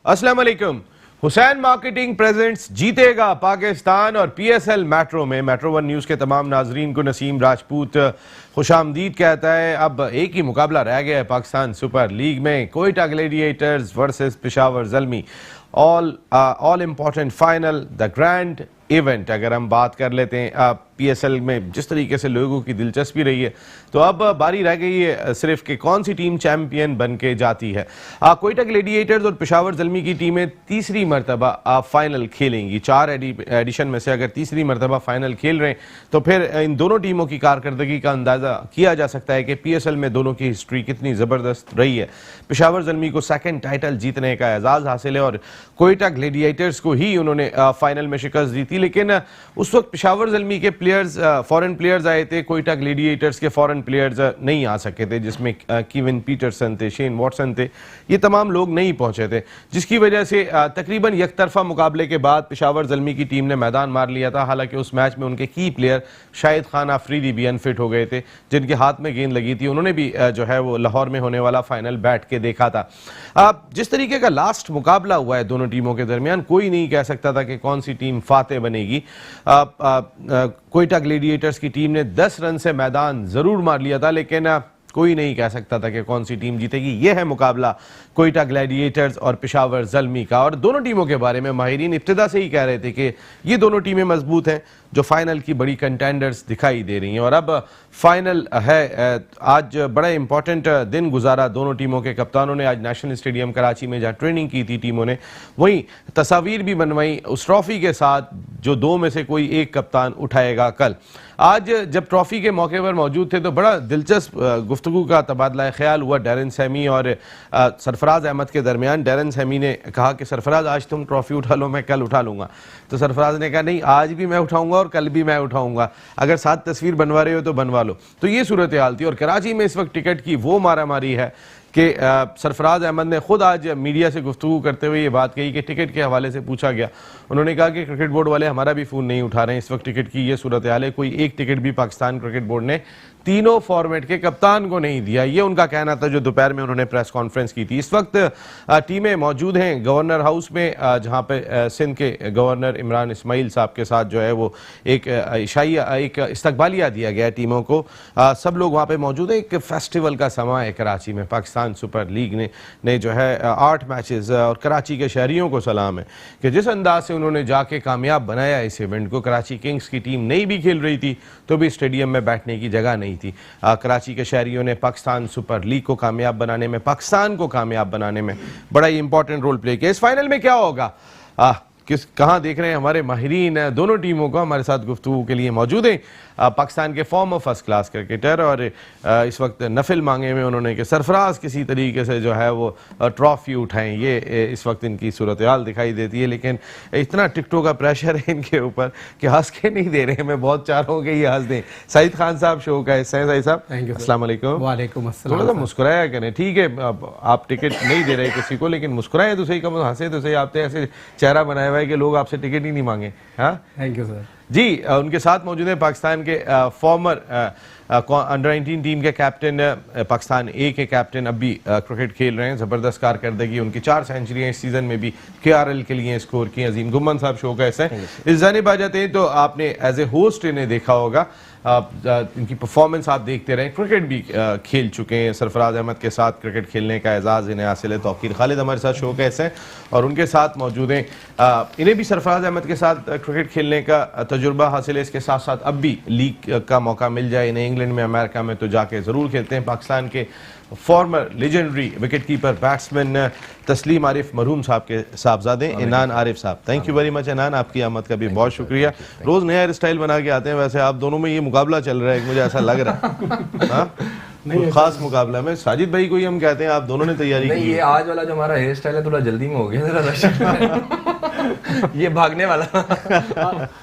अस्सलाम वालेकुम। Hussain marketing presents जीतेगा पाकिस्तान और पीएसएल मेट्रो में मेट्रो वन न्यूज़ के तमाम नाजरीन को नसीम राजपूत खुशामदीद कहता है। अब एक ही मुकाबला रह गया है पाकिस्तान सुपर लीग में, Quetta gladiators versus Peshawar Zalmi. All important final, the grand event. अगर हम बात कर लेते हैं पीएसएल में जिस तरीके से लोगों की दिलचस्पी रही है, तो अब बारी रह गई है सिर्फ कि कौन सी टीम चैंपियन बन के जाती है। कोयटा ग्लेडिएटर्स और पेशावर ज़ल्मी की टीमें तीसरी मरतबा फाइनल खेलेंगी। 4 एडिशन में से अगर तीसरी मरतबा फाइनल खेल रहे हैं तो फिर इन दोनों टीमों की कारकर्दगी का अंदाज़ा किया जा सकता है कि पीएसएल में दोनों की हिस्ट्री कितनी ज़बरदस्त रही है। पेशावर ज़ल्मी को सेकेंड टाइटल जीतने का एजाज़ हासिल है और कोयटा ग्लेडिएटर्स को ही उन्होंने फाइनल में शिकस्त दी थी, लेकिन उस वक्त पेशावर ज़ल्मी के प्लेयर्स फॉरेन प्लेयर्स आए थे, कोयटा ग्लेडिएटर्स के फॉरेन प्लेयर्स नहीं आ सके थे, जिसमें कीविन पीटरसन थे, शेन वॉटसन थे, ये तमाम लोग नहीं पहुंचे थे, जिसकी वजह से तकरीबन एकतरफा मुकाबले के बाद पेशावर ज़ल्मी की टीम ने मैदान मार लिया था। हालांकि उस मैच में उनके की प्लेयर शाहिद खान आफरीदी भी अनफिट हो गए थे, जिनके हाथ में गेंद लगी थी। उन्होंने भी जो है वो लाहौर में होने वाला फाइनल बैठ के देखा था। जिस तरीके का लास्ट मुकाबला हुआ है दोनों टीमों के दरमियान, कोई नहीं कह सकता था कि कौन सी टीम फाते बनेगी। कोयटा ग्लेडिएटर्स की टीम ने 10 रन से मैदान जरूर मार लिया था, लेकिन कोई नहीं कह सकता था कि कौन सी टीम जीतेगी। यह है मुकाबला कोयटा ग्लेडिएटर्स और पेशावर ज़ल्मी का। और दोनों टीमों के बारे में माहिरीन इब्तिदा से ही कह रहे थे कि ये दोनों टीमें मजबूत हैं, जो फाइनल की बड़ी कंटेंडर्स दिखाई दे रही हैं। और अब फाइनल है। आज बड़ा इंपॉर्टेंट दिन गुजारा दोनों टीमों के कप्तानों ने। आज नेशनल स्टेडियम कराची में जहाँ ट्रेनिंग की थी टीमों ने, वहीं तस्वीर भी बनवाई उस ट्रॉफी के साथ जो दो में से कोई एक कप्तान उठाएगा कल। आज जब ट्रॉफी के मौके पर मौजूद थे तो बड़ा दिलचस्प गुफ्तगू का तबादला ख्याल हुआ डैरन सैमी और सरफराज अहमद के दरमियान। डैरन सैमी ने कहा कि सरफराज आज तुम ट्रॉफी उठा लो, मैं कल उठा लूंगा। तो सरफराज ने कहा नहीं, आज भी मैं उठाऊंगा और कल भी मैं उठाऊंगा, अगर साथ तस्वीर बनवा रहे हो तो बनवा लो। तो ये सूरत हाल थी। और कराची में इस वक्त टिकट की वो मारा मारी है कि सरफराज अहमद ने खुद आज मीडिया से गुफ्तगू करते हुए ये बात कही कि टिकट के हवाले से पूछा गया, उन्होंने कहा कि क्रिकेट बोर्ड वाले हमारा भी फ़ोन नहीं उठा रहे हैं इस वक्त। टिकट की ये सूरत हाल है, कोई एक टिकट भी पाकिस्तान क्रिकेट बोर्ड ने तीनों फॉर्मेट के कप्तान को नहीं दिया। ये उनका कहना था जो दोपहर में उन्होंने प्रेस कॉन्फ्रेंस की थी। इस वक्त टीमें मौजूद हैं गवर्नर हाउस में, जहाँ पे सिंध के गवर्नर इमरान इस्माइल साहब के साथ जो है वो एक इस्तकबालिया दिया गया टीमों को। सब लोग वहाँ पे मौजूद हैं। एक फेस्टिवल का समा है कराची में। पाकिस्तान सुपर लीग ने जो है 8 मैचेस, और कराची के शहरियों को सलाम है कि जिस अंदाज से उन्होंने जाके कामयाब बनाया इस इवेंट को। कराची किंग्स की टीम नहीं भी खेल रही थी तो भी स्टेडियम में बैठने की जगह नहीं थी। कराची के शहरियों ने पाकिस्तान सुपर लीग को कामयाब बनाने में, पाकिस्तान को कामयाब बनाने में बड़ा ही इंपॉर्टेंट रोल प्ले किया। इस फाइनल में क्या होगा, कहाँ देख रहे हैं हमारे माहिरीन दोनों टीमों को। हमारे साथ गुफ्तगू के लिए मौजूद हैं पाकिस्तान के फॉर्मर फर्स्ट क्लास क्रिकेटर, और इस वक्त नफिल मांगे में उन्होंने कि सरफराज किसी तरीके से जो है वो ट्रॉफी उठाएं, ये इस वक्त इनकी सूरत हाल दिखाई देती है। लेकिन इतना टिकटों का प्रेशर है इनके ऊपर कि हंस के नहीं दे रहे हैं। मैं बहुत चाह रहा हूँ कि ये हंस दें। सईद खान साहब शो का हिस्सा है। सईद साहब अस्सलाम वालेकुम। वालेकुम अस्सलाम। थोड़ा सा मुस्कुराया करें, ठीक है आप टिकट नहीं दे रहे किसी को, लेकिन मुस्कुराए तो सही, कम हंसे तो सही। आपने ऐसे चेहरा बनाया हुआ है कि लोग आपसे टिकट ही नहीं मांगे। हाँ, थैंक यू सर जी। उनके साथ मौजूद है पाकिस्तान के फॉर्मर अंडर 19 टीम के कैप्टन, पाकिस्तान ए के कैप्टन, अब भी क्रिकेट खेल रहे हैं। ज़बरदस्त कारकर्दगी उनकी, 4 सेंचुरियाँ इस सीज़न में भी KRL के लिए स्कोर की। अजीम गुम्मन साहब शो का ऐसा है। इस जानिब आ जाते हैं तो आपने एज ए होस्ट इन्हें देखा होगा, इनकी परफॉर्मेंस आप देखते रहे। क्रिकेट भी खेल चुके हैं, सरफराज अहमद के साथ क्रिकेट खेलने का एजाज़ इन्हें हासिल है। तौकीर खालिद हमारे साथ शो का ऐसा है और उनके साथ मौजूद हैं। इन्हें भी सरफराज अहमद के साथ क्रिकेट खेलने का तजुर्बा हासिल है। इसके साथ साथ अब भी लीग का मौका मिल जाए इन्हें इंग्लैंड में, अमेरिका में, तो जाके ज़रूर खेलते हैं। पाकिस्तान के farmer legendary wicket keeper batsman तस्लीम आरिफ मरहूम साहब के साहबजादे इनान आरिफ साहब। थैंक यू वेरी मच इनान, आपकी आमद का भी बहुत शुक्रिया। रोज़ नया हेयर स्टाइल बना के आते हैं। वैसे आप दोनों में ये मुकाबला चल रहा है, मुझे ऐसा लग रहा है। हाँ, नहीं खास मुकाबला में साजिद भाई को ही हम कहते हैं, आप दोनों ने तैयारी की। ये आज वाला जो हमारा हेयर स्टाइल है थोड़ा जल्दी में हो गया ये भागने वाला।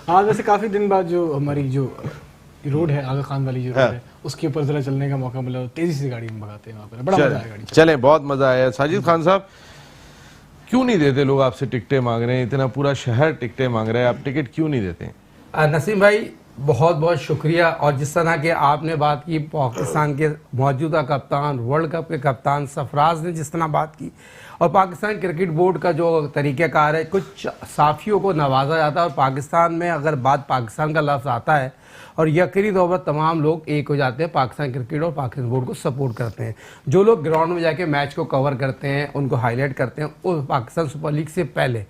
हाँ, वैसे काफी दिन बाद जो हमारी जो रोड है, आगा खान वाली जो रोड है, उसके ऊपर जरा चलने का मौका मिला, तेजी से गाड़ी में भगाते हैं वहाँ पर, बड़ा मजा आया गाड़ी। चले, बहुत मजा आया। साजिद खान साहब, क्यों नहीं देते लोग आपसे टिकटें मांग रहे हैं, इतना पूरा शहर टिकटें मांग रहे हैं, आप टिकट क्यों नहीं देते? नसीम भाई बहुत बहुत शुक्रिया। और जिस तरह के आपने बात की, पाकिस्तान के मौजूदा कप्तान, वर्ल्ड कप के कप्तान सरफराज ने जिस तरह बात की, और पाकिस्तान क्रिकेट बोर्ड का जो तरीक़ाकार है, कुछ साफियों को नवाजा जाता है और पाकिस्तान में अगर बात पाकिस्तान का लफ्ज़ आता है और यकीनी तौर पर तमाम लोग एक हो जाते हैं, पाकिस्तान क्रिकेट और पाकिस्तान बोर्ड को सपोर्ट करते हैं। जो लोग ग्राउंड में जाके मैच को कवर करते हैं, उनको हाईलाइट करते हैं, वो पाकिस्तान सुपर लीग से पहले।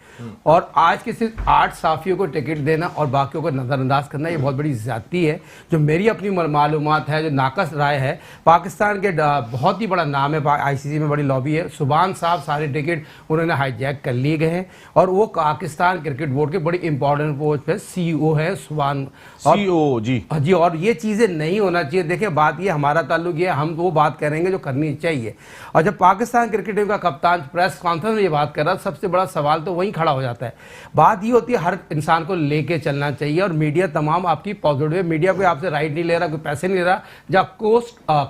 और आज के सिर्फ 8 साफियों को टिकट देना और बाकियों को नज़रअंदाज करना, ये बहुत बड़ी ज़्यादती है। जो मेरी अपनी मालूमात है, जो नाकस राय है, पाकिस्तान के बहुत ही बड़ा नाम है, ICC में बड़ी लॉबी है, सुभान साहब सारे टिकट उन्होंने हाईजैक कर लिए गए हैं और वो पाकिस्तान क्रिकेट बोर्ड के बड़ी इंपॉर्टेंट पोस्ट पे CEO है सुभान CEO जी। जी। और ये चीज़ें नहीं होना चाहिए। देखिए बात ये हमारा ताल्लुक ये, हम वो बात करेंगे जो करनी चाहिए। और जब पाकिस्तान क्रिकेट टीम का कप्तान प्रेस कॉन्फ्रेंस में ये बात कर रहा है, सबसे बड़ा सवाल तो वहीं खड़ा हो जाता है। बात ये होती है हर इंसान को लेके चलना चाहिए और मीडिया तमाम आपकी पॉजिटिव है। मीडिया कोई आपसे राइट नहीं ले रहा, कोई पैसे नहीं ले रहा। जब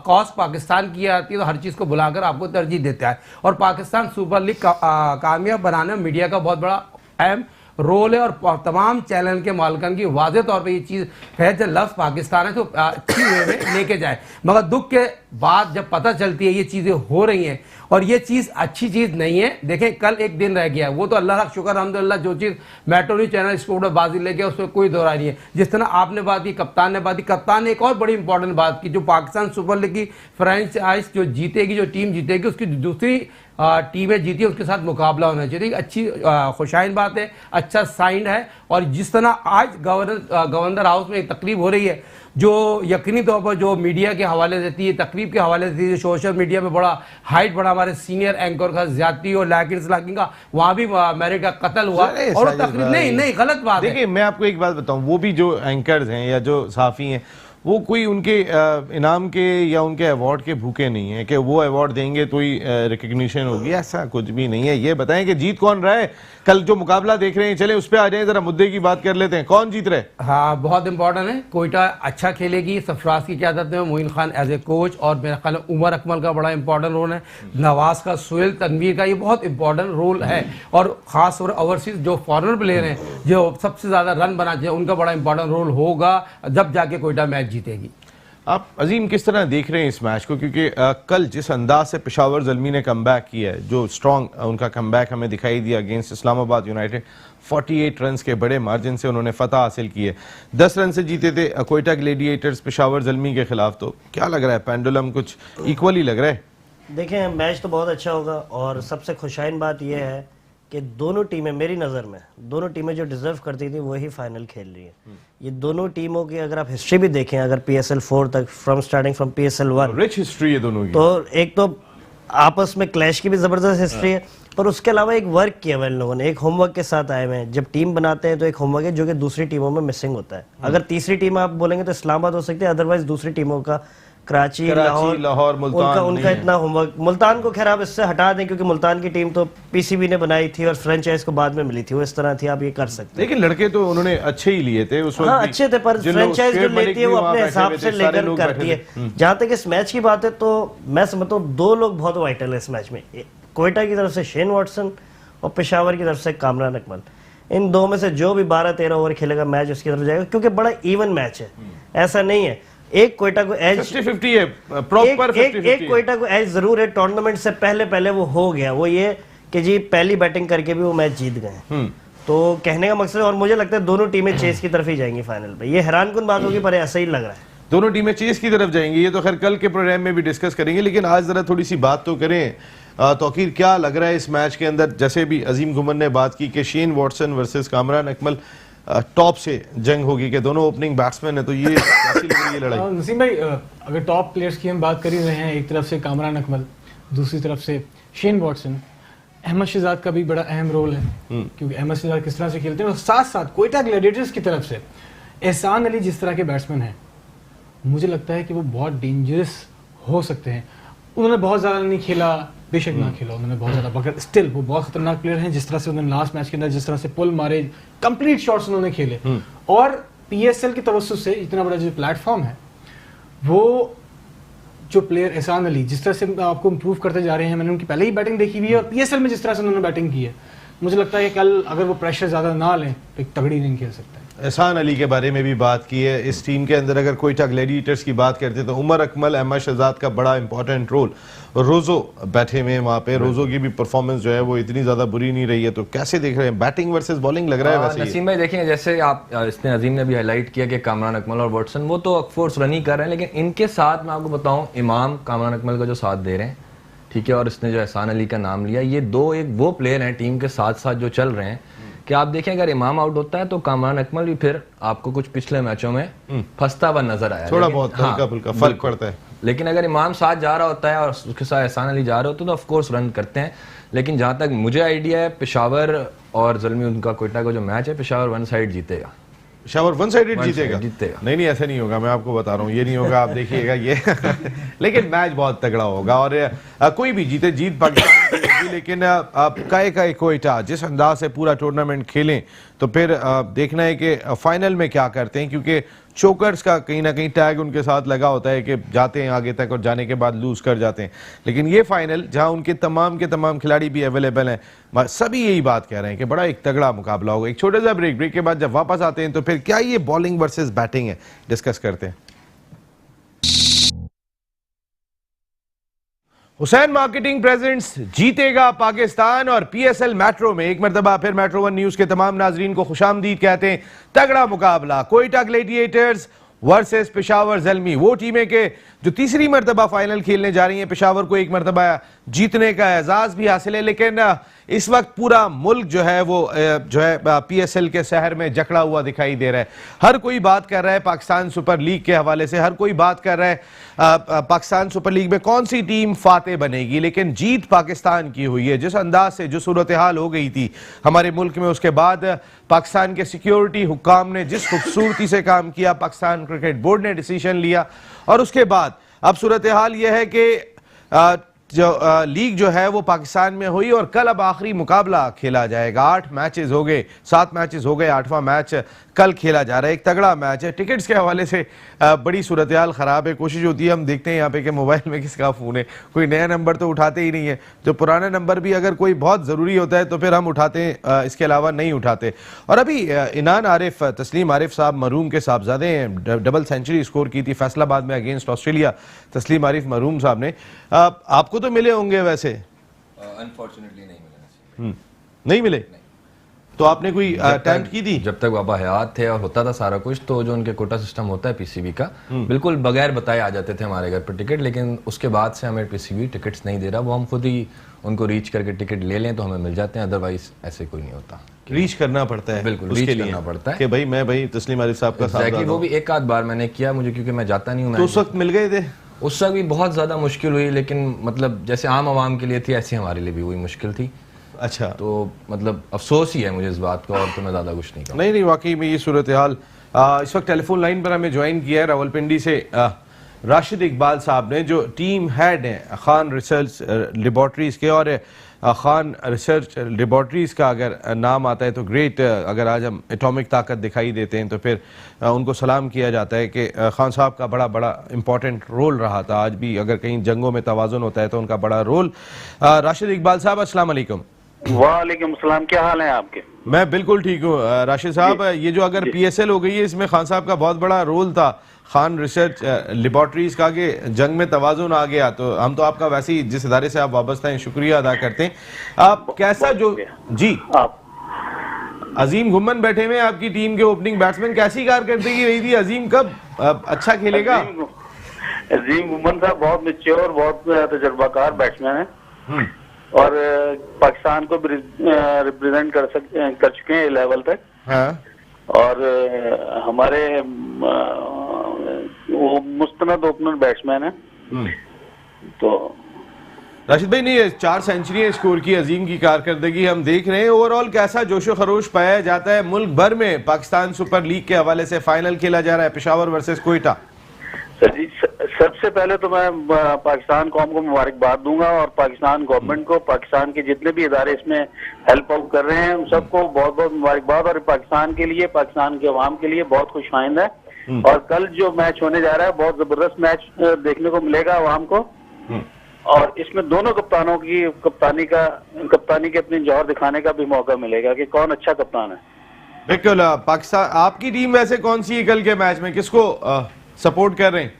कॉस्ट पाकिस्तान की आती है तो हर चीज़ को बुलाकर आपको तरजीह देता है। और पाकिस्तान सुपर लीग कामयाब बनाने में मीडिया का बहुत बड़ा अहम रोल है और तमाम चैनल के मालिकान की वाज़े तौर पे ये चीज़ है जब लफ्ज़ पाकिस्तान है तो अच्छी वे में लेके जाए। मगर दुख के बाद जब पता चलती है ये चीज़ें हो रही हैं और ये चीज़ अच्छी चीज़ नहीं है। देखें कल एक दिन रह गया, वो तो अल्लाह का शुक्र अल्हम्दुलिल्लाह, जो चीज़ मेट्रो न्यूज़ चैनल स्पोर्ट में बाजी ले गया उसमें कोई दोहराई नहीं है। जिस तरह आपने बात की, कप्तान ने बात की, कप्तान ने एक और बड़ी इंपॉर्टेंट बात की, जो पाकिस्तान सुपर लीग की फ्रेंचाइज जो जीतेगी, जो टीम जीतेगी, उसकी दूसरी टीमें जीती उसके साथ मुकाबला होना चाहिए। अच्छी खुशाइन बात है, अच्छा साइन है। और जिस तरह आज गवर्नर हाउस में एक तकरीब हो रही है जो यकीनी तौर पर जो मीडिया के हवाले देती है, तकरीब के हवाले देती है, जो सोशल मीडिया में बड़ा हाइट बढ़ा हमारे सीनियर एंकर का ज्यादती और लैकिंग का, वहाँ भी मेरे का कत्ल हुआ और तकरीब नहीं गलत बात है। देखिए मैं आपको एक बात बताऊं, वो भी जो एंकर्स हैं या जो साफ़ी हैं वो कोई उनके इनाम के या उनके अवार्ड के भूखे नहीं है कि वो अवार्ड देंगे तो ही रिकग्निशन होगी, ऐसा कुछ भी नहीं है। ये बताएं कि जीत कौन रहा है, कल जो मुकाबला देख रहे हैं, चले उस पर आ जाएं, जरा मुद्दे की बात कर लेते हैं, कौन जीत रहे? हाँ बहुत इंपॉर्टेंट है। कोयटा अच्छा खेलेगी, सरफराज की क़यादत में, Moin Khan as a coach, और मेरा ख्याल है उमर अकमल का बड़ा इंपॉर्टेंट रोल है, नवाज का, सुहेल तनवीर का, ये बहुत इंपॉर्टेंट रोल है। और खास तौर ओवरसीज जो फॉरेनर प्लेयर हैं जो सबसे ज़्यादा रन बनाते हैं, उनका बड़ा इंपॉर्टेंट रोल होगा जब जाके कोयटा मैच जीतेगी। आप अजीम किस तरह देख रहे हैं इस मैच को, क्योंकि कल जिस अंदाज से पेशावर ज़ल्मी ने कमबैक किया है, जो स्ट्रॉन्ग उनका कमबैक हमें दिखाई दिया अगेंस्ट इस्लामाबाद यूनाइटेड, 48 रन के बड़े मार्जिन से उन्होंने फतह हासिल की है, 10 रन से जीते थे कोयटा ग्लेडिएटर्स पेशावर ज़ल्मी के खिलाफ। तो क्या लग रहा है, पेंडुलम कुछ इक्वल ही लग रहा है? देखें मैच तो बहुत अच्छा होगा और सबसे खुशाइन बात यह है कि दोनों टीमें, मेरी नज़र में दोनों टीमें जो डिजर्व करती थी वही फाइनल खेल रही है। ये दोनों टीमों की अगर आप हिस्ट्री भी देखें, अगर PSL 4 तक starting from PSL 1, rich history है दोनों की। तो एक तो आपस में क्लैश की भी ज़बरदस्त हिस्ट्री है, पर उसके अलावा एक वर्क किया हुआ इन लोगों ने, एक होमवर्क के साथ आए हुए हैं। जब टीम बनाते हैं तो एक होमवर्क है जो कि दूसरी टीमों में मिसिंग होता है। अगर तीसरी टीम आप बोलेंगे तो इस्लामाबाद हो सकती है, अदरवाइज दूसरी टीमों का कराची, लाहौर, मुल्तान, उनका इतना होमवर्क। मुल्तान को खैर आप इससे हटा दें क्योंकि मुल्तान की टीम तो PCB ने बनाई थी और फ्रेंचाइज को बाद में मिली थी, वो इस तरह थी, आप ये कर सकते हैं। लेकिन लड़के तो उन्होंने अच्छे ही लिए थे उस वक्त। हाँ अच्छे थे, पर फ्रेंचाइज जो लेती है वो अपने हिसाब से लेकर करती है। जहां तक इस मैच की बात है तो मैं समझता हूँ 2 लोग बहुत वाइटल है इस मैच में, कोयटा की तरफ से शेन वॉटसन और पेशावर की तरफ से कामरान अकमल। इन 2 में से जो भी 12-13 ओवर खेलेगा मैच उसकी तरफ जाएगा, क्योंकि बड़ा इवन मैच है। ऐसा नहीं है एक कोयटा को एज 50-50 है, प्रॉपर 50-50 एक कोयटा को एज जरूर है, टूर्नामेंट से पहले वो हो गया, वो ये कि जी पहली बैटिंग करके भी वो मैच जीत गए। तो कहने का मकसद, और मुझे लगता है दोनों टीमें चेस की तरफ ही जाएंगी फाइनल पे। ये हैरानकुन बात होगी पर ऐसा ही लग रहा है, दोनों टीमें चेस की तरफ जाएंगी। ये तो खैर कल के प्रोग्राम में भी डिस्कस करेंगे, लेकिन आज जरा थोड़ी सी बात तो करें। तौकीर क्या लग रहा है इस मैच के अंदर, जैसे भी अजीम घुमन ने बात की कि Shane Watson versus Kamran Akmal top से जंग होगी, कि दोनों ओपनिंग बैट्समैन है, तो ये कैसी लग रही है लड़ाई? नसीम भाई, अगर टॉप प्लेयर्स की हम बात कर ही रहे हैं, एक तरफ से कामरान अकमल, दूसरी तरफ से शेन वॉटसन, अहमद शहजाद का भी बड़ा अहम रोल है, क्योंकि अहमद शहजाद किस तरह से खेलते हैं। और साथ साथ कोयटा ग्लैडिएटर्स की तरफ से एहसान अली जिस तरह के बैट्समैन हैं, मुझे लगता है कि वो बहुत डेंजरस हो सकते हैं। उन्होंने बहुत ज़्यादा नहीं खेला, बेशक ना खेला उन्होंने बहुत ज़्यादा, मगर स्टिल वो बहुत खतरनाक प्लेयर हैं। जिस तरह से उन्होंने लास्ट मैच के अंदर जिस तरह से पुल मारे, कंप्लीट शॉट्स उन्होंने खेले, और PSL की तवज्जो से इतना बड़ा जो प्लेटफॉर्म है, वो जो प्लेयर एहसान अली जिस तरह से आपको इम्प्रूव करते जा रहे हैं, मैंने उनकी पहले ही बैटिंग देखी हुई है, और PSL में जिस तरह से उन्होंने बैटिंग की है, मुझे लगता है कि कल अगर वो प्रेशर ज़्यादा ना लें तो एक तगड़ी इनिंग खेल सकता है। एहसान अली के बारे में भी बात की है। इस टीम के अंदर अगर कोयटा ग्लैडिएटर्स की बात करते तो उमर अकमल, अहमद शहजाद का बड़ा इंपॉर्टेंट रोल। रोजो बैठे हुए हैं वहाँ पे, रोजो की भी परफॉर्मेंस जो है वो इतनी ज़्यादा बुरी नहीं रही है, तो कैसे देख रहे हैं बैटिंग वर्सेस बॉलिंग लग रहा है वैसे? नसीम भाई देखेंगे, जैसे आप इसने अजीम ने भी हाईलाइट किया कि कामरान अकमल और वाटसन वो तो ऑफकोर्स रन ही कर रहे हैं, लेकिन इनके साथ मैं आपको बताऊं इमाम कामरान अकमल का जो साथ दे रहे हैं, ठीक है, और इसने जो एहसान अली का नाम लिया, ये दो एक वो प्लेयर हैं टीम के साथ साथ जो चल रहे हैं कि आप देखें अगर इमाम आउट होता है तो कामरान अकमल भी फिर आपको कुछ पिछले मैचों में फंसता हुआ नजर आया, थोड़ा बहुत हल्का फुल्का फर्क पड़ता है। लेकिन अगर इमाम साथ जा रहा होता है और उसके साथ एहसान अली जा रहे होते तो ऑफ कोर्स रन करते हैं। लेकिन जहां तक मुझे आइडिया है, पेशावर और ज़ल्मी उनका कोयटा का जो मैच है, पेशावर वन साइड जीतेगा। पेशावर वन साइडेड जीतेगा। नहीं ऐसा नहीं होगा, मैं आपको बता रहा हूँ, ये नहीं होगा, आप देखिएगा ये लेकिन मैच बहुत तगड़ा होगा और कोई भी जीते, जीत पाकिस्तान की होगी, लेकिन आप काए कोयटा जिस अंदाज से पूरा टूर्नामेंट खेलें तो फिर देखना है कि फाइनल में क्या करते हैं, क्योंकि चोकर्स का कहीं ना कहीं टैग उनके साथ लगा होता है कि जाते हैं आगे तक और जाने के बाद लूज कर जाते हैं। लेकिन ये फाइनल जहां उनके तमाम के तमाम खिलाड़ी भी अवेलेबल हैं, सभी यही बात कह रहे हैं कि बड़ा एक तगड़ा मुकाबला होगा। एक छोटा सा ब्रेक के बाद जब वापस आते हैं तो फिर क्या ये बॉलिंग वर्सेस बैटिंग है, डिस्कस करते हैं। हुसैन मार्केटिंग प्रेजेंट्स जीतेगा पाकिस्तान और पीएसएल मेट्रो में एक मरतबा फिर मेट्रो वन न्यूज के तमाम नाजरीन को खुशामदीद कहते हैं। तगड़ा मुकाबला कोयटा ग्लैडिएटर्स वर्सेस पेशावर ज़ल्मी, वो टीमें के जो तीसरी मरतबा फाइनल खेलने जा रही हैं। पेशावर को एक मरतबा जीतने का एजाज भी हासिल है, लेकिन इस वक्त पूरा मुल्क जो है वो जो है पीएसएल के शहर में जकड़ा हुआ दिखाई दे रहा है। हर कोई बात कर रहा है पाकिस्तान सुपर लीग के हवाले से, हर कोई बात कर रहा है पाकिस्तान सुपर लीग में कौन सी टीम फाते बनेगी, लेकिन जीत पाकिस्तान की हुई है। जिस अंदाज से जो सूरत हाल हो गई थी हमारे मुल्क में, उसके बाद पाकिस्तान के सिक्योरिटी हुक्काम ने जिस खूबसूरती से काम किया, पाकिस्तान क्रिकेट बोर्ड ने डिसीजन लिया और उसके बाद अब सूरत हाल यह है कि जो लीग जो है वो पाकिस्तान में हुई और कल अब आखिरी मुकाबला खेला जाएगा। 8 मैचेस हो गए, 7 मैचेस हो गए, 8वां मैच कल खेला जा रहा है। एक तगड़ा मैच है। टिकट्स के हवाले से बड़ी सूरत हाल ख़राब है। कोशिश होती है, हम देखते हैं यहाँ पे कि मोबाइल में किसका फ़ोन है, कोई नया नंबर तो उठाते ही नहीं है। जो पुराना नंबर भी अगर कोई बहुत ज़रूरी होता है तो फिर हम उठाते हैं, इसके अलावा नहीं उठाते। और अभी इनान आरिफ, तस्लीम आरिफ साहब मरूम के साहबजादे हैं, डबल सेंचुरी स्कोर की थी फैसलाबाद में अगेंस्ट ऑस्ट्रेलिया। तस्लीम आरिफ मरूम साहब ने, आपको तो मिले होंगे वैसे? अनफॉर्चुनेटली नहीं मिले। नहीं मिले? तो आपने कोई अटेम्प्ट की थी? जब तक बाबा हयात थे और होता था सारा कुछ, तो जो उनके कोटा सिस्टम होता है पीसीबी का, बिल्कुल बगैर बताए आ जाते थे हमारे घर पर टिकट। लेकिन उसके बाद से हमें पीसीबी टिकट्स नहीं दे रहा, वो हम खुद ही उनको रीच करके टिकट ले लें तो हमें मिल जाते हैं, अदरवाइज ऐसे कोई नहीं होता। रीच करना पड़ता है, बिल्कुल उसके रीच लिए करना पड़ता है कि भाई मैं भाई तस्लीम आरिफ साहब का साथ। वो भी एक आध बार मैंने किया, मुझे क्योंकि मैं जाता नहीं हूँ। तो उस वक्त मिल गए थे? उस वक्त भी बहुत ज़्यादा मुश्किल हुई, लेकिन मतलब जैसे आम आवाम के लिए थी ऐसे हमारे लिए भी हुई मुश्किल थी। अच्छा, तो मतलब अफसोस ही है मुझे इस बात का, और तो मैं ज़्यादा कुछ नहीं कहूँ। नहीं वाकई में ये सूरत हाल। इस वक्त टेलीफोन लाइन पर हमें ज्वाइन किया है रावलपिंडी से राशिद इकबाल साहब ने, जो टीम हेड हैं खान रिसर्च लेबॉर्ट्रीज़ के। और खान रिसर्च लेबॉर्ट्रीज़ का अगर नाम आता है तो ग्रेट, अगर आज हम एटॉमिक ताकत दिखाई देते हैं तो फिर उनको सलाम किया जाता है कि खान साहब का बड़ा बड़ा इंपॉर्टेंट रोल रहा था। आज भी अगर कहीं जंगों में तवाज़ुन होता है तो उनका बड़ा रोल। राशिद इकबाल साहब अस्सलाम वालेकुम। वालेकुम सलाम, क्या हाल है आपके? मैं बिल्कुल ठीक हूँ राशिद साहब। ये जो अगर पीएसएल हो गई है, इसमें खान साहब का बहुत बड़ा रोल था, खान रिसर्च लेबॉर्ट्रीज का, कि जंग में तवाज़ुन आ गया। तो हम तो आपका वैसे ही जिस इदारे से आप वाबस्ता हैं शुक्रिया अदा करते हैं। आप कैसा जो जी आप अजीम घुम्मन बैठे हुए आपकी टीम के ओपनिंग बैट्समैन, कैसी कारकर्दगी रही थी? अजीम कब अच्छा खेलेगा? अजीम घुम्मन साहब बहुत मैच्योर, बहुत तजुर्बाकार बैट्समैन है और पाकिस्तान को रिप्रेजेंट कर चुके हैं लेवल तक। हाँ। और हमारे वो मुस्तनद ओपनर बैट्समैन है। तो राशिद भाई ने 4 सेंचुरियां स्कोर की अजीम की कारकर्दगी हम देख रहे हैं। ओवरऑल कैसा जोशो खरोश पाया जाता है मुल्क भर में? पाकिस्तान सुपर लीग के हवाले से फाइनल खेला जा रहा है, पेशावर वर्सेस कोयटा। सर जी, सबसे पहले तो मैं पाकिस्तान कौम को मुबारकबाद दूंगा और पाकिस्तान गवर्नमेंट को, पाकिस्तान के जितने भी इदारे इसमें हेल्प आउट कर रहे हैं उन सबको बहुत बहुत मुबारकबाद। और पाकिस्तान के लिए, पाकिस्तान के अवाम के लिए बहुत खुशआइंद है। और कल जो मैच होने जा रहा है बहुत जबरदस्त मैच देखने को मिलेगा अवाम को। और इसमें दोनों कप्तानों की कप्तानी के अपने जौहर दिखाने का भी मौका मिलेगा कि कौन अच्छा कप्तान है। बिल्कुल। पाकिस्तान, आपकी टीम वैसे कौन सी है कल के मैच में, किसको सपोर्ट कर रहे हैं?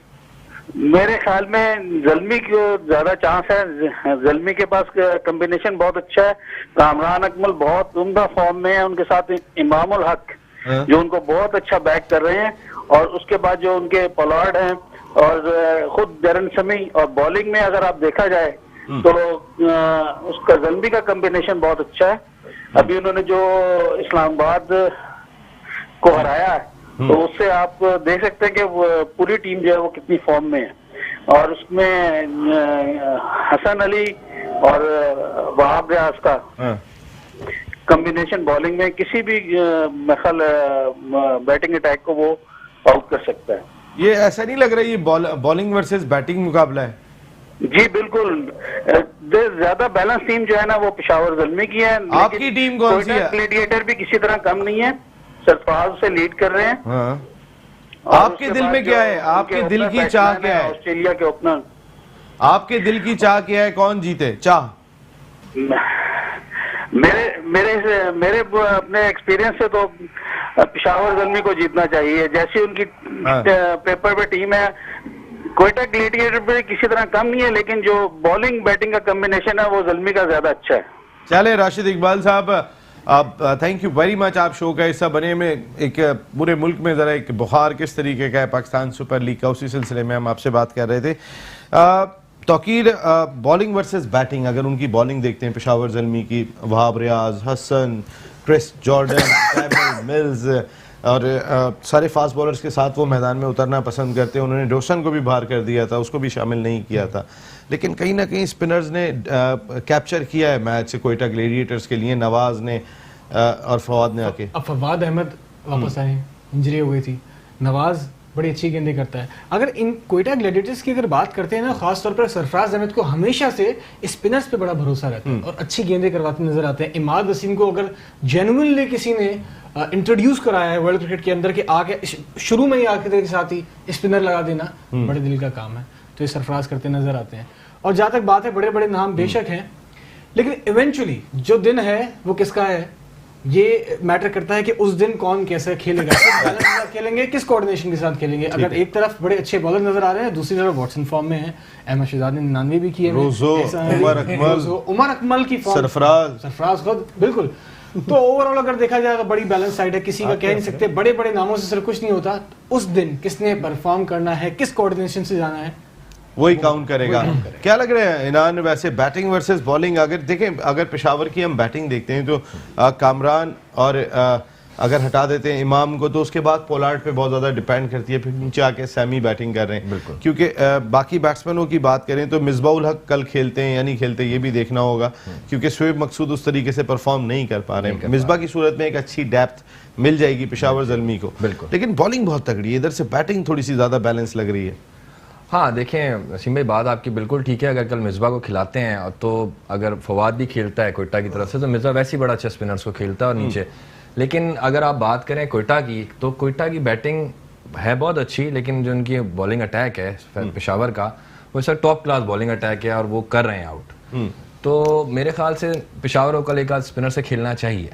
मेरे ख्याल में जल्मी को ज्यादा चांस है। जल्मी के पास कॉम्बिनेशन बहुत अच्छा है। कामरान अकमल बहुत उम्दा फॉर्म में है, उनके साथ इमाम उल हक जो उनको बहुत अच्छा बैक कर रहे हैं, और उसके बाद जो उनके पोलार्ड हैं और खुद डैरन समी, और बॉलिंग में अगर आप देखा जाए तो उसका जल्मी का कॉम्बिनेशन बहुत अच्छा है। अभी उन्होंने जो इस्लामाबाद को हराया है, तो उससे आप देख सकते हैं कि पूरी टीम जो है वो कितनी फॉर्म में है, और उसमें हसन अली और वहाब रियाज का कॉम्बिनेशन बॉलिंग में किसी भी बैटिंग अटैक को वो आउट कर सकता है। ये ऐसा नहीं लग रहा है ये बॉलिंग वर्सेस बैटिंग मुकाबला है? जी बिल्कुल, ज्यादा बैलेंस टीम जो है ना वो पेशावर ज़ल्मी की है। आपकी टीम कौन सी है? ग्लैडिएटर भी किसी तरह कम नहीं है, सरफराज से लीड कर रहे हैं। हाँ। आपके दिल में क्या है? आपके दिल की चाह क्या है? ऑस्ट्रेलिया के ओपनर, आपके दिल की चाह क्या है? कौन जीते? चाह मेरे अपने एक्सपीरियंस से तो पेशावर ज़ल्मी को जीतना चाहिए। जैसी उनकी पेपर पे टीम है, कोयटा ग्लैडिएटर पे किसी तरह कम नहीं है, लेकिन जो बॉलिंग बैटिंग का कॉम्बिनेशन है वो ज़ल्मी का ज्यादा अच्छा है। चले राशिद इकबाल साहब, आप थैंक यू वेरी मच। आप शो का हिस्सा बने में एक पूरे मुल्क में ज़रा एक बुखार किस तरीके का है पाकिस्तान सुपर लीग का, उसी सिलसिले में हम आपसे बात कर रहे थे। तौकीर, बॉलिंग वर्सेस बैटिंग, अगर उनकी बॉलिंग देखते हैं पेशावर ज़ल्मी की, Wahab Riaz, Hasan, Chris Jordan, Cameron Mills और सारे फास्ट बॉलर्स के साथ वो मैदान में उतरना पसंद करते हैं। उन्होंने डोसन को भी बाहर कर दिया था, उसको भी शामिल नहीं किया था, लेकिन कहीं ना कहीं स्पिनर्स ने कैप्चर किया है मैच कोयटा ग्लैडिएटर्स के लिए। नवाज ने और फवाद ने आके, अब फवाद अहमद वापस आए, इंजरी हो गई थी। नवाज बड़ी अच्छी गेंदें करता है। अगर इन कोयटा ग्लैडिएटर्स की अगर बात करते हैं ना, खासतौर पर सरफराज अहमद को हमेशा से स्पिनर्स पे बड़ा भरोसा रहता है और अच्छी गेंदें करवाते नजर आते हैं। इमाद वसीम को अगर जेन्युइनली किसी ने इंट्रोड्यूस कराया है वर्ल्ड क्रिकेट के अंदर कि आके शुरू में ही आके के साथ ही स्पिनर लगा देना, बड़े दिल का काम है, तो ये सरफराज करते नजर आते हैं। और जहां तक बात है, बड़े बड़े नाम बेशक हैं, लेकिन इवेंचुअली जो दिन है वो किसका है, ये मैटर करता है कि उस दिन कौन कैसे खेलेगा, किस बैलेंस के साथ खेलेंगे, किस कोऑर्डिनेशन के साथ खेलेंगे। अगर एक तरफ बड़े अच्छे बॉलर नजर आ रहे हैं, दूसरी तरफ वॉटसन फॉर्म में है, अहमद शहजाद ने 99 भी किए, उमर अकमल की फॉर्म, सरफराज खुद, बिल्कुल। तो ओवरऑल अगर देखा जाए तो बड़ी बैलेंस साइड है, किसी का कह नहीं सकते, बड़े बड़े नामों से सिर्फ कुछ नहीं होता। उस दिन किसने परफॉर्म करना है, किस कोऑर्डिनेशन से जाना है, वही काउंट करेगा। क्या लग रहा है इनान, वैसे बैटिंग वर्सेस बॉलिंग अगर देखें, अगर पेशावर की हम बैटिंग देखते हैं तो कामरान और अगर हटा देते हैं इमाम को, तो उसके बाद पोलार्ड पे बहुत ज़्यादा डिपेंड करती है, फिर नीचे आके सैमी बैटिंग कर रहे हैं। क्योंकि बाकी बैट्समैनों की बात करें तो मिसबाउल हक कल खेलते हैं या नहीं खेलते, ये भी देखना होगा, क्योंकि शोएब मकसूद उस तरीके से परफॉर्म नहीं कर पा रहे हैं। मिसबा की सूरत में एक अच्छी डेप्थ मिल जाएगी पेशावर ज़ल्मी को, लेकिन बॉलिंग बहुत तगड़ी है, इधर से बैटिंग थोड़ी सी ज़्यादा बैलेंस लग रही है। हाँ देखें वसीम भाई, बात आपकी बिल्कुल ठीक है। अगर कल मिसबा को खिलाते हैं तो अगर फवाद भी खेलता है कोयटा की तरफ से, तो मिसबा वैसे ही बड़ा अच्छा स्पिनर्स को खेलता है और नीचे। लेकिन अगर आप बात करें कोयटा की, तो कोयटा की बैटिंग है बहुत अच्छी, लेकिन जो उनकी बॉलिंग अटैक है पेशावर का, वो sir top class bowling attack है और वो कर रहे हैं आउट। तो मेरे ख्याल से पेशावर को कल एक आध स्पिनर से खेलना चाहिए।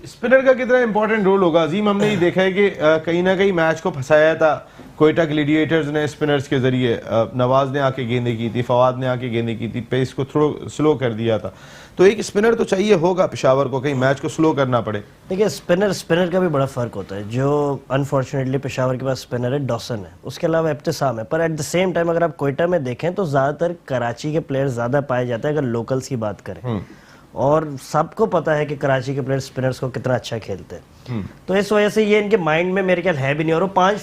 स्पिनर का कितना इंपॉर्टेंट रोल होगा अजीम? हमने ये देखा है कि कहीं ना कहीं मैच को फंसाया था कोयटा ग्लैडिएटर्स ने स्पिनर्स के जरिए। नवाज ने आके गेंदें की थी, फवाद ने आके गेंदें की थी, पेस को थोड़ा स्लो कर दिया था। तो एक स्पिनर तो चाहिए होगा पेशावर को, कहीं मैच को स्लो करना पड़े। देखिए स्पिनर का भी बड़ा फर्क होता है। जो अनफॉर्चुनेटली पेशावर के पास स्पिनर है डॉसन है, उसके अलावा इब्तिसाम है, पर एट द सेम टाइम अगर आप कोयटा में देखें तो ज़्यादातर कराची के प्लेयर्स ज़्यादा पाए जाते हैं अगर लोकल्स की बात करें, और सबको पता है कि कराची के प्लेयर्स स्पिनर्स को कितना अच्छा खेलते हैं। तो इस वजह से ये इनके माइंड में मेरे ख्याल है भी नहीं, और वो 5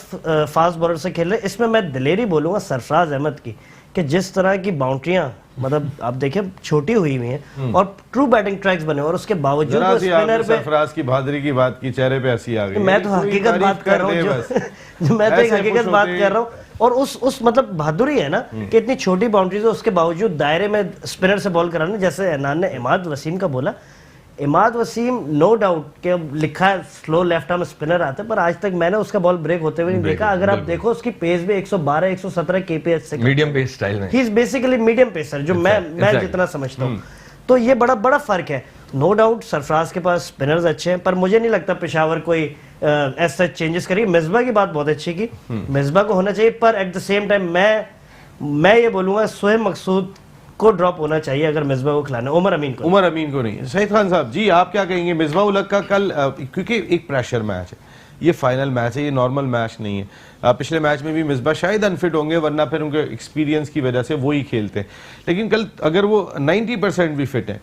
फास्ट बॉलर से खेल रहे हैं। इसमें मैं दिलेरी बोलूँगा सरफराज अहमद की, कि जिस तरह की बाउंड्रियां मतलब आप देखिए छोटी हुई हैं और ट्रू बैटिंग ट्रैक्स बने, और उसके बावजूद स्पिनर पे सरफराज की बहादुरी की बात की, चेहरे पे हंसी आ गई। मैं तो हकीकत बात कर रहा हूँ, मैं तो एक हकीकत बात कर रहा हूँ। और उस मतलब बहादुरी है ना कि इतनी छोटी बाउंड्रीज है, उसके बावजूद दायरे में स्पिनर से बॉल कराना। जैसे अनान ने इमाद वसीम का बोला, इमाद वसीम नो डाउट के लिखा है स्लो लेफ्ट आर्म स्पिनर आते हैं, पर आज तक मैंने उसका बॉल ब्रेक होते हुए नहीं देखा। अगर आप देखो उसकी पेस भी 112 117 kph से मीडियम पेस स्टाइल में, he is basically medium pacer, जो मैं जितना समझता हूँ। तो ये बड़ा फर्क है। नो डाउट सरफराज के पास स्पिनर्स अच्छे हैं, पर मुझे नहीं लगता पेशावर कोई ऐसा चेंजेस करेगी। मिसबा की बात बहुत अच्छी की, मिसबा को होना चाहिए, पर एट द सेम टाइम मैं ये बोलूँगा सोहेब मकसूद को ड्रॉप होना चाहिए अगर मिसबा को खिलाना। उमर अमीन को नहीं। सईद खान साहब जी, आप क्या कहेंगे? मिसबा उल हक का कल क्योंकि एक प्रेशर मैच है, ये फाइनल मैच है, ये नॉर्मल मैच नहीं है। पिछले मैच में भी मिसबा शायद अनफिट होंगे, वरना फिर उनके एक्सपीरियंस की वजह से वो ही खेलते हैं, लेकिन कल अगर वो 90% भी फिट है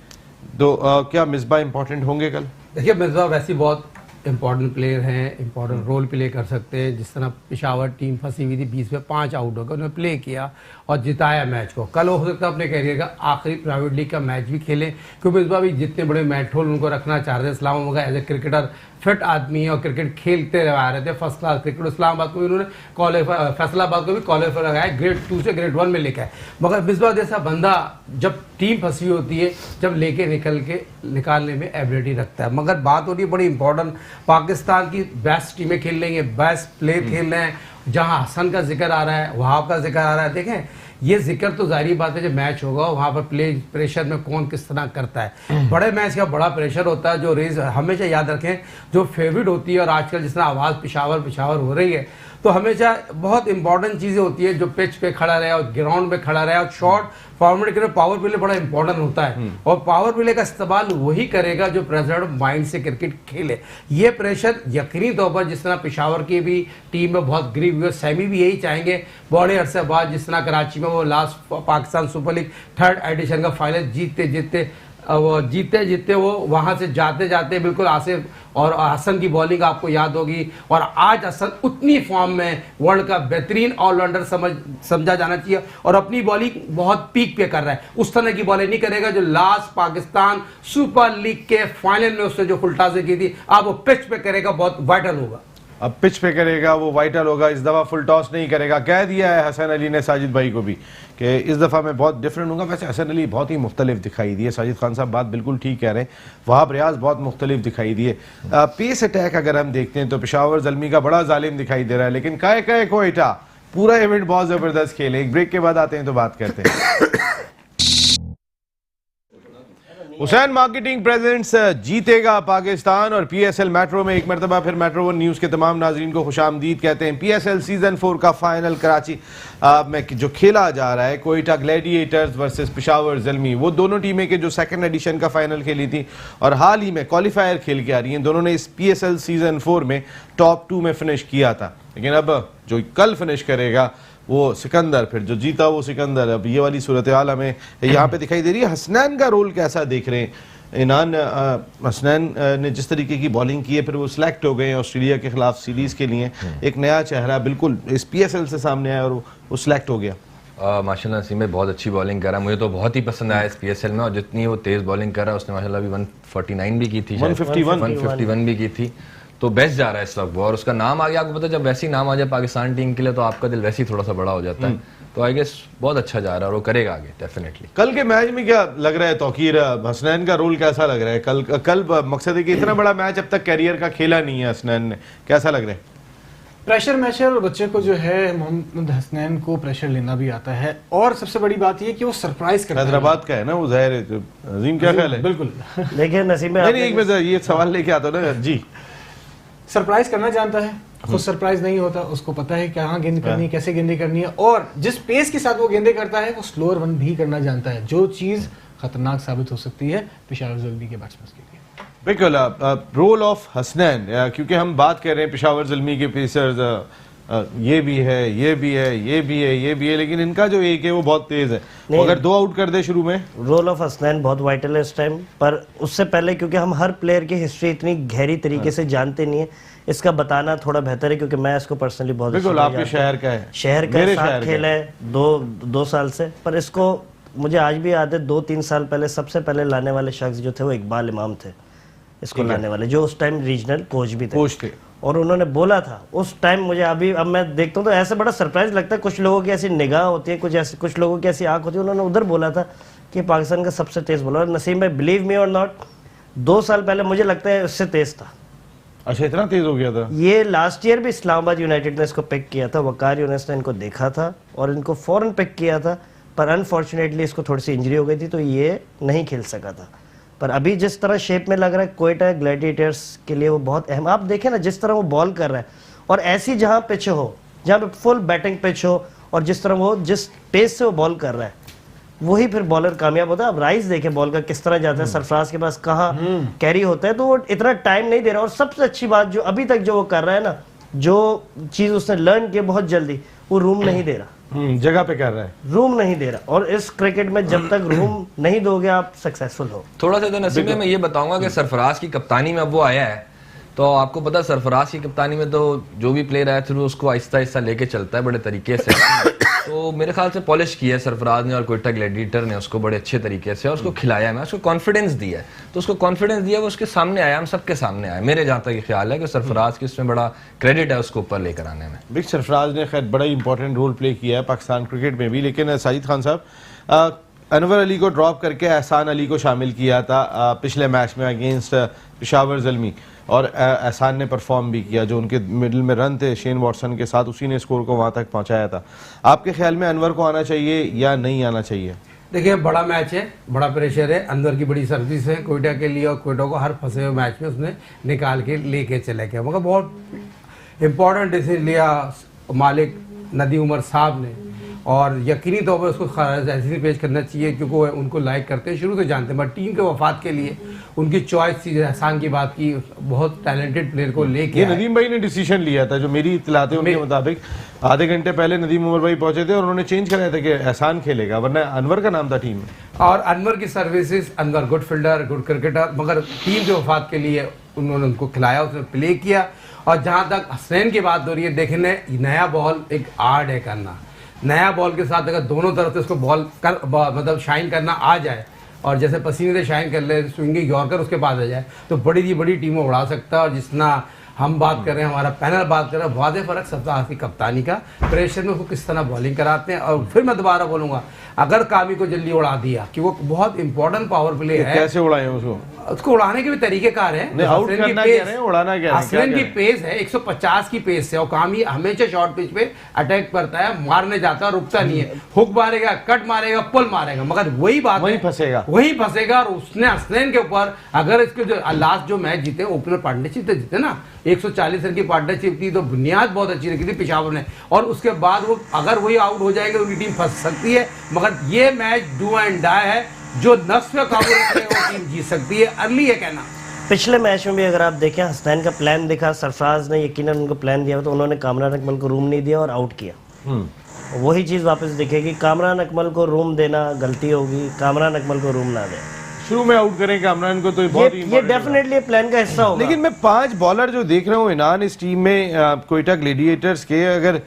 तो क्या मिसबा इंपॉर्टेंट होंगे कल? देखिए मिसबा वैसे बहुत इंपॉर्टेंट प्लेयर हैं, इंपॉर्टेंट रोल प्ले कर सकते हैं। जिस तरह पेशावर टीम फंसी हुई थी 20 में 5 आउट हो गए, उन्होंने प्ले किया और जिताया मैच को। कल हो सकता है अपने कैरियर का आखिरी प्राइवेट लीग का मैच भी खेले, क्योंकि मिसबा भी जितने बड़े मैच होल उनको रखना चाह रहे थे। इस्लामाबाद का एज ए क्रिकेटर फिट आदमी है और क्रिकेट खेलते आ रहे थे, फर्स्ट क्लास क्रिकेट। इस्लामाबाद को भी उन्होंने क्वालिफाई, फैसलाबाद को भी क्वालिफाई लगाया, ग्रेड 2 से ग्रेड 1 में लेकर आए। मगर मिसबा जैसा बंदा जब टीम फंसी होती है, जब लेके निकालने में एबिलिटी रखता है। मगर बात हो रही है बड़ी इंपॉर्टेंट, पाकिस्तान की बेस्ट टीमें खेल रही हैं, बेस्ट प्ले खेल रहे हैं। जहां हसन का जिक्र आ रहा है, वहाब का जिक्र आ रहा है, देखें ये जिक्र तो जाहिर बात है जब मैच होगा वहां पर प्ले प्रेशर में कौन किस तरह करता है। बड़े मैच का बड़ा प्रेशर होता है। जो रेस हमेशा याद रखें, जो फेवरेट होती है, और आजकल जिस तरह आवाज़ पेशावर हो रही है, तो हमेशा बहुत इंपॉर्टेंट चीज़ें होती है, जो पिच पे खड़ा रहे और ग्राउंड पे खड़ा रहे और शॉर्ट फॉर्मेट के लिए पावर प्ले बड़ा इंपॉर्टेंट होता है। और पावर प्ले का इस्तेमाल वही करेगा जो प्रेसिडेंट माइंड से क्रिकेट खेले। ये प्रेशर यकीनी तौर पर जिस तरह पेशावर की भी टीम में बहुत गिरी हुई है, सेमी भी यही चाहेंगे बड़े अरसे बाद। जिस तरह कराची में वो last Pakistan super league 3rd edition का फाइनल जीतते वो वहां से जाते बिल्कुल आसिफ और हसन की बॉलिंग आपको याद होगी। और आज हसन उतनी फॉर्म में वर्ल्ड का बेहतरीन ऑलराउंडर समझा जाना चाहिए, और अपनी बॉलिंग बहुत पीक पे कर रहा है। उस तरह की बॉलिंग नहीं करेगा जो लास्ट पाकिस्तान सुपर लीग के फाइनल में उसने जो फुलटाजे की थी, अब वो पिच पे करेगा, बहुत वाइटल होगा। अब पिच पे करेगा, वो वाइटल होगा, इस दफ़ा फुल टॉस नहीं करेगा। कह दिया है हसन अली ने साजिद भाई को भी कि इस दफ़ा मैं बहुत डिफरेंट होगा। वैसे हसन अली बहुत ही मुख्तलिफ दिखाई दिए, साजिद खान साहब बात बिल्कुल ठीक कह रहे हैं, वहाब रियाज बहुत मुख्तलिफ दिखाई दिए। पेस अटैक अगर हम देखते हैं तो पेशावर ज़ल्मी का बड़ा जालिम दिखाई दे रहा है, लेकिन काए कोयटा पूरा इवेंट बहुत ज़बरदस्त खेले। एक ब्रेक के बाद आते हैं तो बात करते हैं। हुसैन मार्केटिंग प्रेजेंट्स जीतेगा पाकिस्तान और पीएसएल मेट्रो में एक मरतबा फिर मेट्रो 1 न्यूज़ के तमाम नाजरीन को खुशामदीद कहते हैं। पीएसएल सीजन 4 का फाइनल कराची में जो खेला जा रहा है, कोयटा ग्लैडिएटर्स वर्सेस पेशावर ज़ल्मी, वो दोनों टीमें के जो 2nd एडिशन का फाइनल खेली थी और हाल ही में क्वालिफायर खेल के आ रही हैं, दोनों ने इस पीएसएल सीजन 4 में टॉप 2 में फिनिश किया था। लेकिन अब जो कल फिनिश करेगा वो सिकंदर, फिर जो जीता वो सिकंदर। अब ये वाली सूरत हाल हमें यहाँ पे दिखाई दे रही है। हसनैन का रोल कैसा देख रहे हैं? इनान हसनैन ने जिस तरीके की बॉलिंग की है, फिर वो सिलेक्ट हो गए ऑस्ट्रेलिया के खिलाफ सीरीज़ के लिए। एक नया चेहरा बिल्कुल इस पीएसएल से सामने आया और वो सिलेक्ट हो गया। माशाल्लाह नसीम भाई बहुत अच्छी बॉलिंग कर रहा है, मुझे तो बहुत ही पसंद आया इस पीएसएल में। और जितनी वो तेज़ बॉलिंग कर रहा है, उसने माशाल्लाह अभी 149 भी की थी, 151 भी की थी, तो बेस्ट जा रहा है इस वक्त वो। और उसका नाम आ गया, आपको पता है जब वैसे ही नाम आ जाए पाकिस्तान टीम के लिए तो आपका दिल वैसे ही थोड़ा सा बड़ा हो जाता है। तो आई गेस बहुत अच्छा जा रहा है और वो करेगा आगे डेफिनेटली। कल के मैच में क्या लग रहा है तौकीर, हसनैन का रोल कैसा लग रहा है? कल मकसद है कि इतना बड़ा मैच अब तक कैरियर का खेला नहीं है हसनैन ने, कैसा लग रहा है? प्रेशर मैच है और बच्चे को जो है मोहम्मद हसनैन को प्रेशर लेना भी आता है। और सबसे बड़ी बात यह कि वो सरप्राइज करता है। हैदराबाद का है ना वो, ज़ाहिर है। अजीम क्या ख्याल है? बिल्कुल। देखिए नसीब में नहीं, एक मिनट ये सवाल लेके आता हूं ना जी। सरप्राइज करना जानता है, खुद सरप्राइज नहीं होता, उसको पता है कहाँ गेंद करनी है, कैसे गेंदें करनी है, और जिस पेस के साथ वो गेंदें करता है वो स्लोअर वन भी करना जानता है, जो चीज खतरनाक साबित हो सकती है पेशावर ज़ल्मी के बैट्समैन के लिए। बिल्कुल। रोल ऑफ हसनैन, क्योंकि हम बात कर रहे हैं पेशावर ज़ल्मी के पेसर्स, ये भी है, लेकिन इनका जो एक है वो बहुत तेज है। अगर 2 आउट कर दे शुरू में, रोल ऑफ हसनैन बहुत वाइटल है इस टाइम। पर उससे पहले क्योंकि हम हर प्लेयर की हिस्ट्री इतनी गहरी तरीके से जानते नहीं है, इसका बताना थोड़ा बेहतर है, क्योंकि मैं इसको पर्सनली बहुत बिल्कुल आपके शहर का है, शहर का साथ खेला है 2 साल से। पर इसको मुझे आज भी याद है 2-3 साल पहले सबसे पहले लाने वाले शख्स जो थे वो इकबाल इमाम थे, इसको लाने वाले, जो उस टाइम रीजनल कोच भी थे। और उन्होंने बोला था उस टाइम, मुझे अब मैं देखता हूँ तो ऐसा बड़ा सरप्राइज लगता है। कुछ लोगों की ऐसी निगाह होती है, कुछ लोगों की ऐसी आंख होती है। उन्होंने उधर बोला था कि पाकिस्तान का सबसे तेज बॉलर नसीम भाई, बिलीव मी और नॉट, 2 साल पहले मुझे लगता है उससे तेज था। अच्छा, इतना तेज हो गया था? ये लास्ट ईयर भी इस्लामाबाद यूनाइटेड ने इसको पिक किया था, वकार यूनिस ने इनको देखा था और इनको फौरन पिक किया था, पर अनफॉर्चुनेटली इसको थोड़ी सी इंजरी हो गई थी तो ये नहीं खेल सका था। पर अभी जिस तरह शेप में लग रहा है कोयटा ग्लैडिएटर्स के लिए वो बहुत अहम, आप देखें ना जिस तरह वो बॉल कर रहा है, और ऐसी जहां पिच हो, जहां पे फुल बैटिंग पिच हो, और जिस तरह वो जिस पेस से वो बॉल कर रहा है, वही फिर बॉलर कामयाब होता है। अब राइस देखें बॉल का किस तरह जाता है, सरफराज के पास कहाँ कैरी होता है, तो वो इतना टाइम नहीं दे रहा। और सबसे अच्छी बात जो अभी तक जो वो कर रहा है ना, जो चीज उसने लर्न की बहुत जल्दी, वो रूम नहीं दे रहा, जगह पे कर रहा है, रूम नहीं दे रहा। और इस क्रिकेट में जब तक रूम नहीं दोगे आप सक्सेसफुल हो। थोड़ा सा तो नसीब में मैं ये बताऊंगा कि सरफराज की कप्तानी में अब वो आया है, तो आपको पता है सरफराज की कप्तानी में तो जो भी प्लेयर आया थ्रू उसको आहिस्ता आहिस्ता लेके चलता है बड़े तरीके से। तो मेरे ख्याल से पॉलिश किया है सरफराज ने और कोयटा ग्लैडिएटर ने उसको बड़े अच्छे तरीके से, और उसको खिलाया है, उसको कॉन्फिडेंस दिया है। तो उसको कॉन्फिडेंस दिया, वो उसके सामने आया, हम सबके सामने आया। मेरे जहाँ तक ख्याल है कि सरफराज की इसमें बड़ा क्रेडिट है उसको ऊपर लेकर आने में। बिग सरफराज ने खैर बड़ा इंपॉर्टेंट रोल प्ले किया है पाकिस्तान क्रिकेट में भी। लेकिन साजिद खान साहब, अनवर अली को ड्रॉप करके एहसान अली को शामिल किया था पिछले मैच में अगेंस्ट पेशावर ज़ल्मी, और एहसान ने परफॉर्म भी किया। जो उनके मिडिल में रन थे शेन वॉटसन के साथ, उसी ने स्कोर को वहां तक पहुंचाया था। आपके ख्याल में अनवर को आना चाहिए या नहीं आना चाहिए? देखिए बड़ा मैच है, बड़ा प्रेशर है, अनवर की बड़ी सर्विस है कोयटा के लिए, और कोयटा को हर फंसे हुए मैच में उसने निकाल के लेके चले गया। मगर बहुत इंपॉर्टेंट डिसीजन लिया मालिक नदीम उमर साहब ने, और यकीनी तौर पर उसको ऐसे पेश करना चाहिए क्योंकि वो उनको लाइक करते हैं, शुरू से जानते हैं। बट टीम के वफात के लिए उनकी चॉइस थी, एहसान की बात की, बहुत टैलेंटेड प्लेयर को लेके नदीम भाई ने डिसीजन लिया था, जो मेरी इत्तलात है उनके मुताबिक आधे घंटे पहले नदीम उमर भाई पहुंचे थे और उन्होंने चेंज कराया था कि एहसान खेलेगा, वरना अनवर का नाम था टीम में। और अनवर की services, Anwar good fielder, good cricketer, मगर टीम के वफात के लिए उन्होंने उनको खिलाया, उसने प्ले किया। और जहाँ तक हसनैन की बात हो रही है, देखने नया बॉल एक आर्ट है करना, नया बॉल के साथ अगर दोनों तरफ से उसको बॉल कर मतलब शाइन करना आ जाए, और जैसे पसीने से शाइन कर ले, स्विंगिंग यॉर्कर उसके पास आ जाए, तो बड़ी ही बड़ी टीमों उड़ा सकता है। और जितना हम बात कर रहे हैं, हमारा पैनल बात कर रहा है, वादे फर्क सप्ताह की कप्तानी का, प्रेशर में उसको किस तरह बॉलिंग कराते हैं। और फिर मैं दोबारा बोलूंगा, अगर कामी को जल्दी उड़ा दिया कि वो बहुत इंपॉर्टेंट पावर प्ले है, कैसे उड़ाए उसको? उसको उड़ाने के भी तरीके कार है। आउट करना कह रहे हैं, उड़ाना क्या है? हसनैन की पेस है 150 की पेस है, और कामी हमेशा शॉर्ट पिच पे अटैक करता है, मारने जाता है, रुकता नहीं है, हुक मारेगा, कट मारेगा, पुल मारेगा, मगर वही बात वही फंसेगा, वही फंसेगा। और उसने हसनैन के ऊपर, अगर इसके जो लास्ट जो मैच जीते ओपनर पार्टनरशिप जीते ना, 140 रन की पार्टनरशिप थी, तो बुनियाद बहुत अच्छी रखी थी पेशावर ने। और उसके बाद वो अगर वही आउट हो जाएंगे उनकी टीम फंस सकती है। मगर ये मैच डू एंड डाई है, जो नफ्स पे काबू रखे वो टीम जीत सकती है। अर्ली है कहना। पिछले मैच में भी अगर आप देखें, हसनैन का प्लान दिखा, सरफराज ने यकीनन उनको प्लान दिया, तो उन्होंने कामरान अकमल को रूम नहीं दिया और आउट किया। वही चीज वापस दिखेगी, कामरान अकमल को रूम देना गलती होगी, कामरान अकमल को रूम ना दे, शुरू में आउट करें कामरान को, तो बहुत ये डेफिनेटली प्लान का हिस्सा होगा। लेकिन मैं 5 बॉलर जो देख रहा हूँ इनान इस टीम में कोयटा ग्लैडिएटर्स के, अगर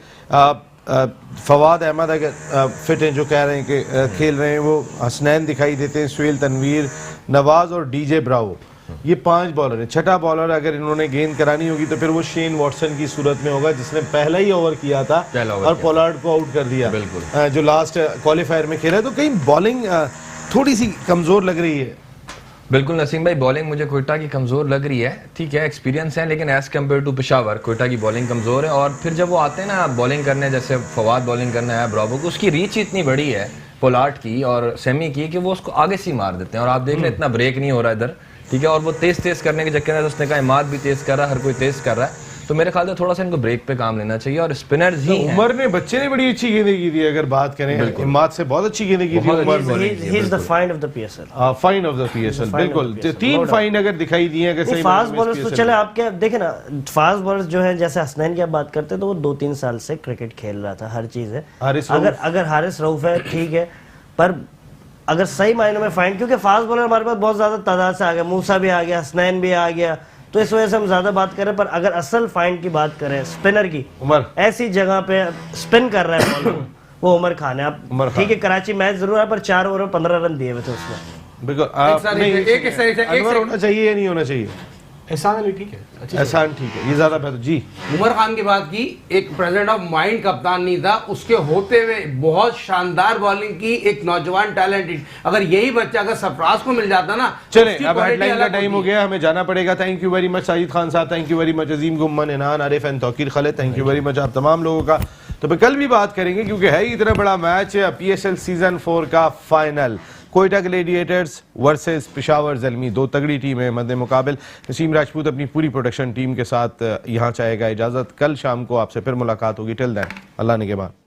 फवाद अहमद अगर फिट हैं, जो कह रहे हैं कि खेल रहे हैं, वो हसनैन दिखाई देते हैं, सुहेल तनवीर, नवाज और डीजे ब्रावो, ये 5 बॉलर हैं। छठा बॉलर अगर इन्होंने गेंद करानी होगी तो फिर वो शेन वॉटसन की सूरत में होगा, जिसने पहला ही ओवर किया था और पोलार्ड को आउट कर दिया, बिल्कुल जो लास्ट क्वालिफायर में खेला। तो कहीं बॉलिंग थोड़ी सी कमजोर लग रही है। बिल्कुल नसीम भाई, बॉलिंग मुझे कोयटा की कमजोर लग रही है, ठीक है एक्सपीरियंस है, लेकिन as compare to Peshawar Quetta की बॉलिंग कमजोर है। और फिर जब वो आते हैं ना बॉलिंग करने, जैसे फवाद बॉलिंग करने आया ब्रावो को, उसकी रीच इतनी बड़ी है पोलार्ड की और सेमी की कि वो उसको आगे से मार देते हैं। और आप देख रहे हैं इतना ब्रेक नहीं हो रहा इधर, ठीक है। और वो तेज करने के चक्कर में उसने कहा इमाद भी तेज कर रहा है, हर कोई तेज कर रहा है, तो मेरे ख्याल से थोड़ा सा इनको ब्रेक पे काम लेना चाहिए। और स्पिनर्स ही हैं। उमर ने, बच्चे ने बड़ी अच्छी गेंदें की थी, अगर बात करें इमाद से बहुत अच्छी गेंदें की थी उमर ने। He is the find of the PSL, find of the PSL, बिल्कुल 3 फाइंड अगर दिखाई दिए, अगर सही फास्ट बॉलर्स तो चले, आप क्या देखें ना, फास्ट बॉलर्स जो है, जैसे हसनैन की आप बात करते हैं, तो वो 2-3 साल से क्रिकेट खेल रहा था, हर चीज है। अगर हारिस रऊफ है ठीक है, पर अगर सही मायनों में फाइंड, क्योंकि फास्ट बॉलर हमारे पास बहुत ज्यादा तादाद से आ गया, मूसा भी आ गया, हसनैन भी आ गया, तो इस वजह से हम ज्यादा बात करें। पर अगर असल फाइंड की बात करें, स्पिनर की, उमर ऐसी जगह पे स्पिन कर रहा है बॉल, वो उमर खान है। आप ठीक है, कराची मैच जरूर है, पर 4 ओवर 15 रन दिए हुए थे उसमें। बिल्कुल होना चाहिए या नहीं होना चाहिए? एहसान अली ठीक है, एहसान ठीक है, ये ज्यादा बेहतर। जी उमर खान की बात की, एक प्रेजेंट ऑफ माइंड कप्तान नहीं था, उसके होते हुए बहुत शानदार बॉलिंग की, एक नौजवान टैलेंटेड। अगर यही बच्चा अगर सरफराज को मिल जाता ना, चले अब हेडलाइन का टाइम हो गया, हमें जाना पड़ेगा। Thank you very much Sajid Khan साहब, thank you very much Azeem Gumman, Inan, Arif and Tauqeer Khalid, thank you very much आप तमाम लोगों का। तो कल भी बात करेंगे, क्योंकि है ही इतना बड़ा मैच, PSL सीजन 4 का final. Quetta gladiators versus Peshawar Zalmi, दो तगड़ी टीमें मद्दे मुकाबिल। नसीम राजपूत अपनी पूरी प्रोडक्शन टीम के साथ यहाँ चाहेगा इजाज़त। कल शाम को आपसे फिर मुलाकात होगी। टिल देन अल्लाह निगहबान।